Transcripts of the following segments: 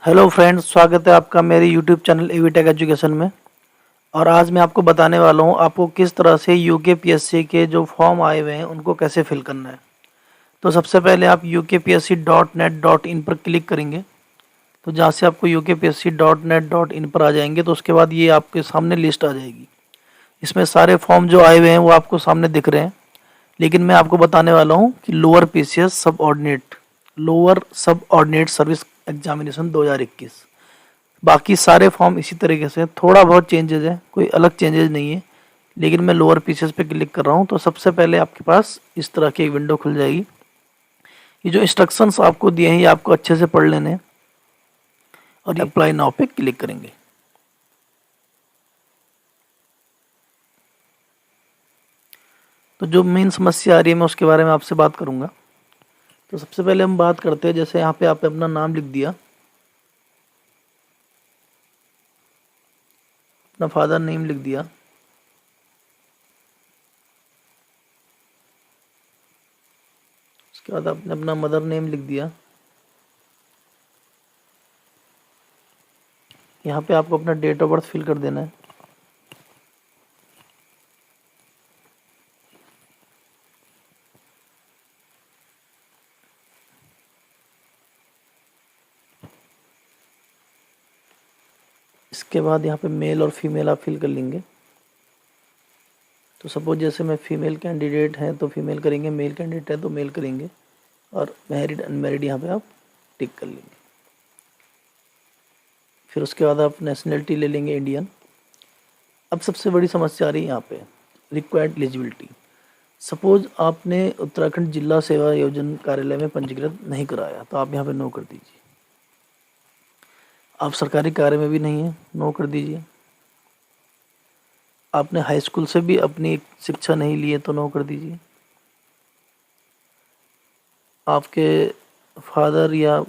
Hello friends, स्वागत है आपका मेरे यूट्यूब चैनल एवीटेक एजुकेशन में। और आज मैं आपको बताने वाला हूँ आपको किस तरह से यूके पीएससी के जो फॉर्म आए हुए हैं उनको कैसे फिल करना है। तो सबसे पहले आप ukpsc.net.in पर क्लिक करेंगे। तो जहाँ से आपको ukpsc.net.in पर आ जाएंगे तो उसके बाद ये आपके सामने लिस्ट आ जाएगी। इसमें सारे फॉर्म जो आए हुए हैं वो आपको सामने दिख रहे हैं, लेकिन मैं आपको बताने वाला हूँ कि लोअर सब ऑर्डिनेट सर्विस एग्जामिनेशन 2021। बाकी सारे फॉर्म इसी तरीके से, थोड़ा बहुत चेंजेज है, कोई अलग चेंजेज नहीं है, लेकिन मैं लोअर पीसेस पे क्लिक कर रहा हूँ। तो सबसे पहले आपके पास इस तरह की एक विंडो खुल जाएगी। ये जो इंस्ट्रक्शंस आपको दिए हैं ये आपको अच्छे से पढ़ लेने हैं और अप्लाई नाउ पे क्लिक करेंगे। तो जो मेन समस्या आ रही है मैं उसके बारे में आपसे बात करूंगा। तो सबसे पहले हम बात करते हैं, जैसे यहाँ पे आपने अपना नाम लिख दिया, अपना फादर नेम लिख दिया, उसके बाद आपने अपना मदर नेम लिख दिया। यहाँ पे आपको अपना डेट ऑफ बर्थ फिल कर देना है। इसके बाद यहाँ पे मेल और फीमेल आप फिल कर लेंगे। तो सपोज जैसे मैं फीमेल कैंडिडेट है तो फीमेल करेंगे, मेल कैंडिडेट है तो मेल करेंगे, और मैरिड अनमैरिड यहाँ पे आप टिक कर लेंगे। फिर उसके बाद आप नेशनलिटी ले लेंगे इंडियन। अब सबसे बड़ी समस्या आ रही है यहाँ पे रिक्वायर्ड एलिजिबिलिटी। सपोज आपने उत्तराखंड जिला सेवा योजना कार्यालय में पंजीकृत नहीं कराया तो आप यहाँ पे नो कर दीजिए। आप सरकारी कार्य में भी नहीं है, नो कर दीजिए। आपने हाई स्कूल से भी अपनी शिक्षा नहीं ली है तो नो कर दीजिए। आपके फादर या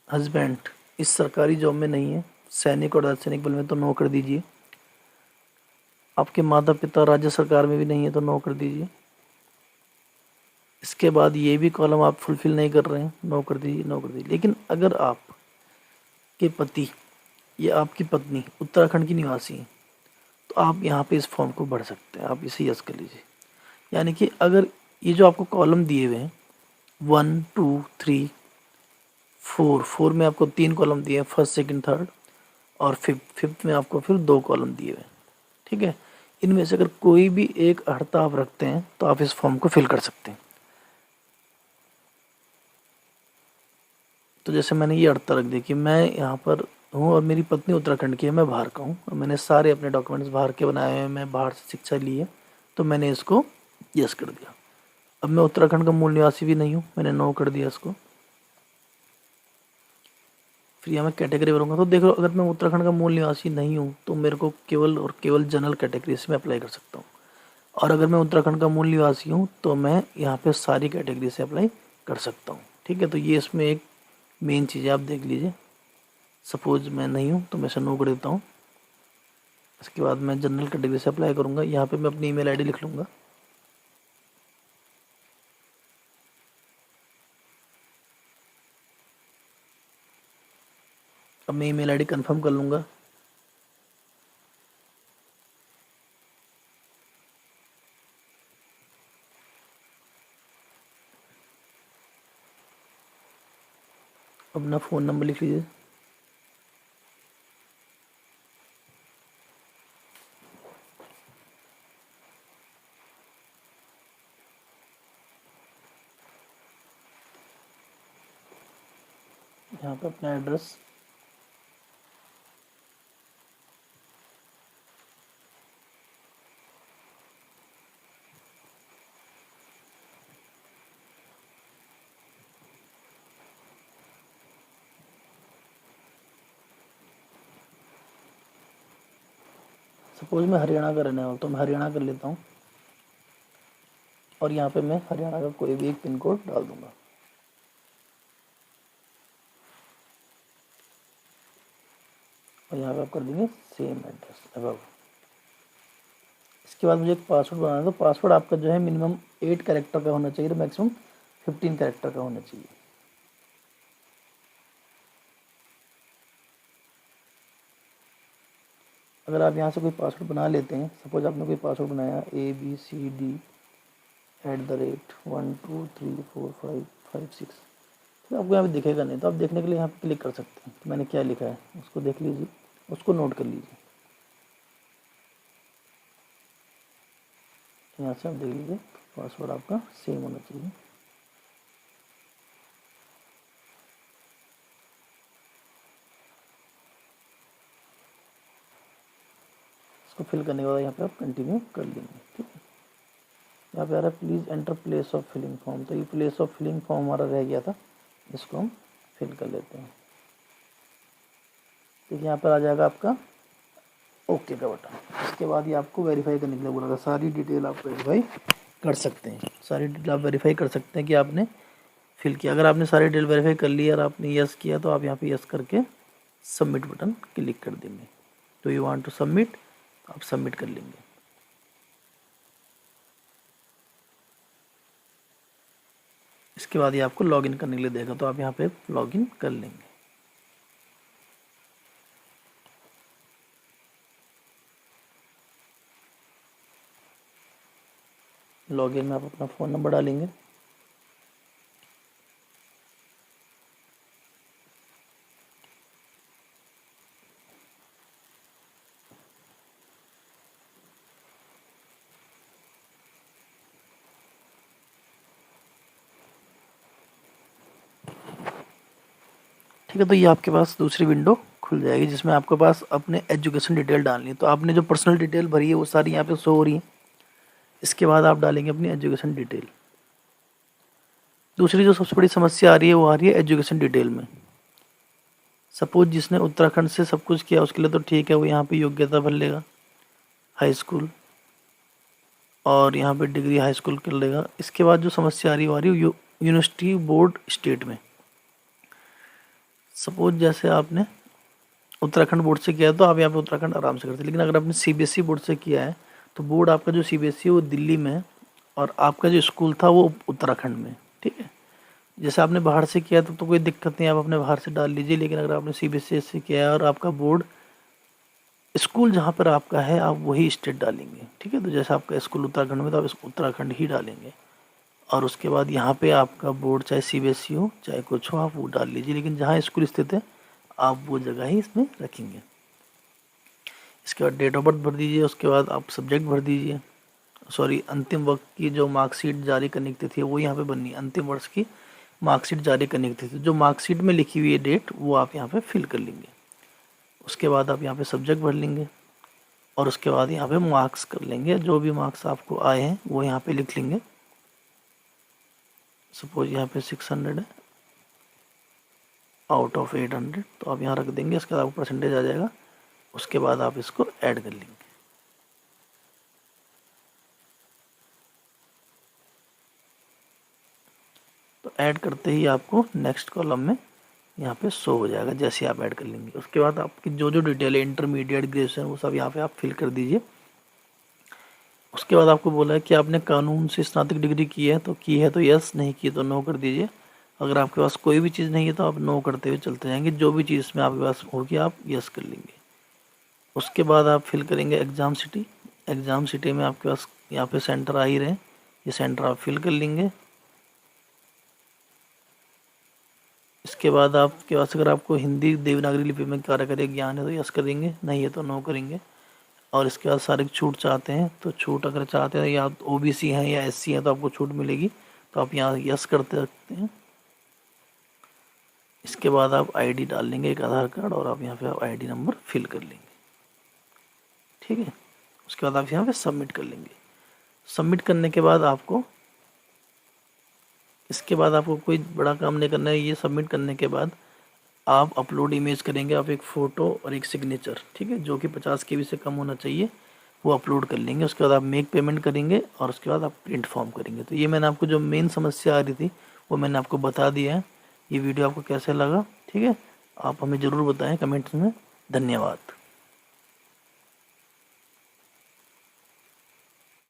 हस्बैंड इस सरकारी जॉब में नहीं है, सैनिक और अर्धसैनिक बल में, तो नो कर दीजिए। आपके माता पिता राज्य सरकार में भी नहीं है तो नो कर दीजिए। इसके बाद ये भी कॉलम आप फुलफिल नहीं कर रहे हैं, नो कर दीजिए, नो कर दीजिए। लेकिन अगर आपके पति या आपकी पत्नी उत्तराखंड की निवासी हैं तो आप यहाँ पे इस फॉर्म को भर सकते हैं, आप इसे यस कर लीजिए। यानी कि अगर ये जो आपको कॉलम दिए हुए हैं 1 2 3 4 में आपको 3 कॉलम दिए हैं, फर्स्ट सेकंड थर्ड, और फिफ्थ में आपको फिर 2 कॉलम दिए हुए हैं। ठीक है, इनमें से अगर कोई भी एक अड़ता आप रखते हैं तो आप इस फॉर्म को फिल कर सकते हैं। तो जैसे मैंने ये अड़ता रख दिया कि मैं यहाँ पर हूँ और मेरी पत्नी उत्तराखंड की है, मैं बाहर का हूँ और मैंने सारे अपने डॉक्यूमेंट्स बाहर के बनाए हुए हैं, मैं बाहर से शिक्षा ली है, तो मैंने इसको यस कर दिया। अब मैं उत्तराखंड का मूल निवासी भी नहीं हूँ, मैंने नो कर दिया इसको। फिर यहाँ मैं कैटेगरी भरूंगा। तो देखो, अगर मैं उत्तराखंड का मूल निवासी नहीं हूँ तो मेरे को केवल और केवल जनरल कैटेगरी से मैं अप्लाई कर सकता हूँ, और अगर मैं उत्तराखंड का मूल निवासी हूँ तो मैं यहाँ पे सारी कैटेगरी से अप्लाई कर सकता हूँ। ठीक है, तो ये इसमें एक मेन चीज़ है, आप देख लीजिए। सपोज मैं नहीं हूँ तो मैं इसे नो कर देता हूँ। इसके बाद मैं जनरल कैटेगरी से अप्लाई करूँगा। यहाँ पे मैं अपनी ईमेल आईडी लिख लूँगा। अब मैं ईमेल आईडी कंफर्म कर लूँगा। अपना फ़ोन नंबर लिख लीजिए। यहाँ पे अपना एड्रेस, सपोज मैं हरियाणा का रहने वाला तो मैं हरियाणा कर लेता हूँ, और यहाँ पे मैं हरियाणा का कोई भी एक पिन कोड डाल दूँगा। और यहाँ पे आप कर देंगे सेम एड्रेस अबव। इसके बाद मुझे एक पासवर्ड बनाना है, तो पासवर्ड आपका जो है मिनिमम 8 कैरेक्टर का होना चाहिए, तो मैक्सिमम 15 कैरेक्टर का होना चाहिए। अगर आप यहाँ से कोई पासवर्ड बना लेते हैं, सपोज आपने कोई पासवर्ड बनाया ABCD@1234556, तो आपको यहाँ पे दिखेगा नहीं। तो आप देखने के लिए यहाँ पे क्लिक कर सकते हैं कि मैंने क्या लिखा है, उसको देख लीजिए, उसको नोट कर लीजिए। यहाँ से आप देख लीजिए पासवर्ड आपका सेम होना चाहिए। इसको फिल करने के बाद यहाँ पे आप कंटिन्यू कर लेंगे। ठीक है, यहाँ पे आ रहा है please enter place of filling form. तो ये प्लेस ऑफ फिलिंग फॉर्म हमारा रह गया था, इसको हम फिल कर लेते हैं। देखिए यहाँ पर आ जाएगा आपका ओके का बटन। इसके बाद ये आपको वेरीफाई करने के लिए बोला था। सारी डिटेल आप वेरीफाई कर सकते हैं, सारी डिटेल आप वेरीफाई कर सकते हैं कि आपने फिल किया। अगर आपने सारी डिटेल वेरीफाई कर ली और आपने यस किया तो आप यहाँ पे यस करके सबमिट बटन क्लिक कर देंगे। तो यू वांट टू सबमिट, आप सबमिट कर लेंगे। इसके बाद ये आपको लॉगिन करने के लिए देगा, तो आप यहाँ पे लॉगिन कर लेंगे। लॉगिन में आप अपना फ़ोन नंबर डालेंगे। ठीक है, तो ये आपके पास दूसरी विंडो खुल जाएगी जिसमें आपके पास अपने एजुकेशन डिटेल डालनी है। तो आपने जो पर्सनल डिटेल भरी है वो सारी यहाँ पे शो हो रही है। इसके बाद आप डालेंगे अपनी एजुकेशन डिटेल। दूसरी जो सबसे बड़ी समस्या आ रही है वो आ रही है एजुकेशन डिटेल में। सपोज जिसने उत्तराखंड से सब कुछ किया उसके लिए तो ठीक है, वो यहाँ पे योग्यता भर लेगा हाई स्कूल, और यहाँ पे डिग्री हाई स्कूल कर लेगा। इसके बाद जो समस्या आ रही है वो आ रही है यूनिवर्सिटी बोर्ड स्टेट में। सपोज जैसे आपने उत्तराखंड बोर्ड से किया है तो आप यहाँ पे उत्तराखंड आराम से करते हैं, लेकिन अगर आपने सीबीएसई बोर्ड से किया है तो बोर्ड आपका जो सीबीएसई है वो दिल्ली में है और आपका जो स्कूल था वो उत्तराखंड में। ठीक है, जैसे आपने बाहर से किया तो कोई दिक्कत नहीं, आप अपने बाहर से डाल लीजिए। लेकिन अगर आपने सीबीएसई से किया है और आपका बोर्ड स्कूल जहाँ पर आपका है आप वही स्टेट डालेंगे। ठीक है, तो जैसे आपका स्कूल उत्तराखंड में तो आप उत्तराखंड ही डालेंगे, और उसके बाद यहाँ पे आपका बोर्ड चाहे सीबीएसई हो चाहे कुछ हो आप वो डाल लीजिए, लेकिन जहाँ स्कूल स्थित है आप वो जगह ही इसमें रखेंगे। इसके बाद डेट ऑफ बर्थ भर दीजिए। उसके बाद आप सब्जेक्ट भर दीजिए, सॉरी अंतिम वर्ष की जो मार्कशीट जारी करने की तिथि है वो यहाँ पे बननी है। अंतिम वर्ष की मार्कशीट जारी करने की तिथि जो मार्कशीट में लिखी हुई है डेट वो आप यहाँ पे फिल कर लेंगे। उसके बाद आप यहाँ पे सब्जेक्ट भर लेंगे और उसके बाद यहाँ पे मार्क्स कर लेंगे। जो भी मार्क्स आपको आए हैं वो यहाँ पे लिख लेंगे। सपोज यहाँ पे 600 है आउट ऑफ 800, तो आप यहाँ रख देंगे। इसके बाद आपको परसेंटेज आ जाएगा। उसके बाद आप इसको ऐड कर लेंगे। तो ऐड करते ही आपको नेक्स्ट कॉलम में यहाँ पे शो हो जाएगा जैसे आप ऐड कर लेंगे। उसके बाद आपकी जो जो डिटेल है इंटरमीडिएट ग्रेजुएशन वो सब यहाँ पे आप फिल कर दीजिए। उसके बाद आपको बोला है कि आपने कानून से स्नातक डिग्री की है तो यस, नहीं की तो नो कर दीजिए। अगर आपके पास कोई भी चीज़ नहीं है तो आप नो करते हुए चलते जाएंगे। जो भी चीज़ इसमें आपके पास होगी आप यस कर लेंगे। उसके बाद आप फिल करेंगे एग्ज़ाम सिटी। एग्ज़ाम सिटी में आपके पास यहाँ पे सेंटर आ ही रहे, ये सेंटर आप फिल कर लेंगे। इसके बाद आपके पास अगर आपको हिंदी देवनागरी लिपि में कार्य करे ज्ञान है तो यस करेंगे, नहीं है तो नो करेंगे। और इसके बाद सारे छूट चाहते हैं तो छूट अगर चाहते हैं या ओबीसी हैं या एससी हैं तो आपको छूट मिलेगी, तो आप यहाँ यस करते रखते हैं। इसके बाद आप आईडी डाल लेंगे, एक आधार कार्ड, और आप यहाँ पे आप आईडी नंबर फिल कर लेंगे। ठीक है, उसके बाद आप यहाँ पे सबमिट कर लेंगे। सबमिट करने के बाद आपको इसके बाद आपको कोई बड़ा काम नहीं करना है। ये सबमिट करने के बाद आप अपलोड इमेज करेंगे, आप एक फ़ोटो और एक सिग्नेचर, ठीक है, जो कि 50 KB से कम होना चाहिए, वो अपलोड कर लेंगे। उसके बाद आप मेक पेमेंट करेंगे और उसके बाद आप प्रिंट फॉर्म करेंगे। तो ये मैंने आपको जो मेन समस्या आ रही थी वो मैंने आपको बता दिया है। ये वीडियो आपको कैसे लगा, ठीक है, आप हमें ज़रूर बताएं कमेंट्स में। धन्यवाद।